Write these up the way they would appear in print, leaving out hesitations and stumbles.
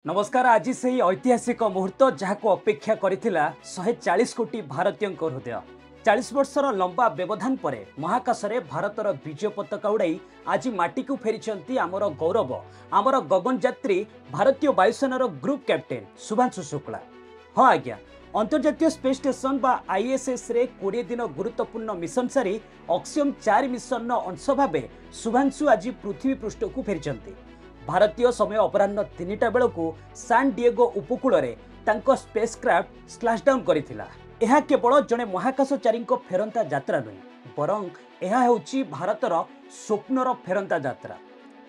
नमस्कार। आज से ही ऐतिहासिक मुहूर्त जहां अपेक्षा करथिला 140 कोटी भारतीय हृदय 40 वर्षर लंबा व्यवधान पर महाकाश रे भारतर विजय पताका उड़ाई आज माटी को फेरी आमर गौरव आमर गगनयात्री भारतीय वायुसेनार ग्रुप कैप्टेन शुभांशु शुक्ला। हाँ आज्ञा, अंतर्जातीय स्पेस स्टेशन बा आईएसएस रे 20 दिन गुरुत्वपूर्ण मिशन सारी ऑक्सियम 4 मिशन अंश भाव शुभांशु आज पृथ्वी पृष्ठ को फेरी। भारतीय समय अपराह्न 3टा बेलू सान डिएगो उपकूल में स्पेसक्राफ्ट स्लैशडाउन करथिला। यह केवल जड़े महाकाशचारी फेरंता यात्रा नुहे बरं यह होची भारतर स्वप्नर फेरंता यात्रा।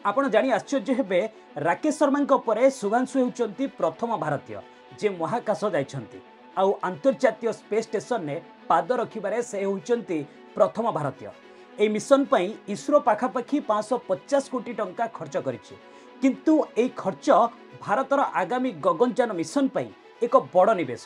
आपण जानी आश्चर्य हेबे राकेश शर्मा परे शुभांशु होउचंती प्रथम भारतीय जे महाकाश जाइछंती आउ अंतर्जातीय स्पेस स्टेशन ने पाद रखिबारे से होउचंती प्रथम भारतीय। ए मिशन पई इसरो पाखापाखि 550 कोटी टंका खर्च करिछि, किंतु ए खर्च भारतर आगामी गगनयान मिशन पई एक बड़ निवेश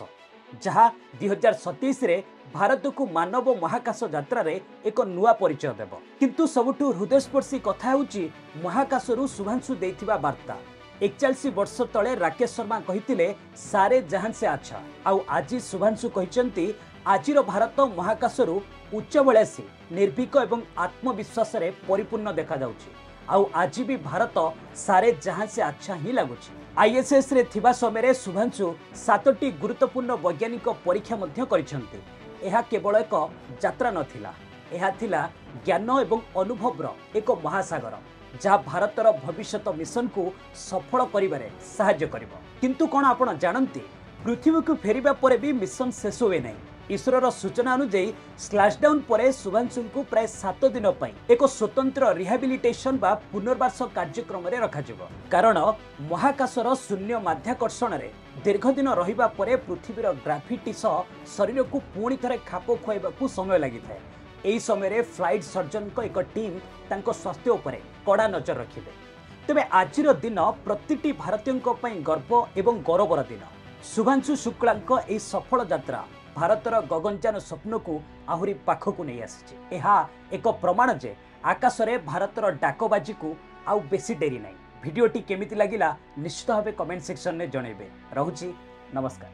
जहाँ 2027 रे भारत को मानव महाकाश यात्रा रे एक नुआ परिचय देव। किंतु सबुठु हृदयस्पर्शी कथा होउची महाकाशरू शुभांशु देइथिबा वार्ता। 41 वर्ष तले राकेश शर्मा कहितिले सारे जहान से अच्छा, आउ आज शुभांशु कहिचंती आजिर भारत महाकाशरू उच्चबलासी निर्भीक एवं आत्मविश्वास रे परिपूर्ण देखा जाउची। आउ आज भी भारत सारे जहां से अच्छा ही लगुच। आईएसएस रे थिबा समय शुभांशु 7टी गुरुत्वपूर्ण वैज्ञानिक परीक्षा मध्य करिसेंती। एहा केवल एक यात्रा नथिला, एहा थिला ज्ञान एवं अनुभवर एक महासागर जहाँ भारतर भविष्यत मिशन को सफल करिबारे सहाय्य करिवो। किंतु कोन आपण जानंती पृथ्वी को फेरिबा परे भी मिशन शेष हुए नहीं। इसरोर सूचना अनुଯାयी स्लैशडाउन पर शुभांशु को प्राय 7 दिन पर एक स्वतंत्र रिहाबिलिटेशन बा पुनर्वास कार्यक्रम रखाजिबो। कारण महाकाशर शून्य माध्याकर्षण रे दीर्घ दिन रहिबा परे पृथ्वीर ग्राविटी सह शरीर को पुणी थरे खाप खुआइबाकू समय लागिଥାଏ। एही समय रे फ्लाइट सर्जन को एक टीम तांको स्वास्थ्य उपरे कड़ा नजर रखिबे। तेबे आजिर दिन प्रतिटी भारतीयों पई गर्व एवं गौरवर दिन। शुभांशु शुक्लांको एही सफल यात्रा भारतर गगनयान स्वप्न को आहुरी पाखकू नहीं आसी। यह एक प्रमाण जे आकाश रे भारतर डाकबाजी को आउ बेसी डेरी नहीं। भिडियोटी केमिति लागिला निश्चित भाव कमेंट सेक्शन में जनइबे। रहुची, नमस्कार।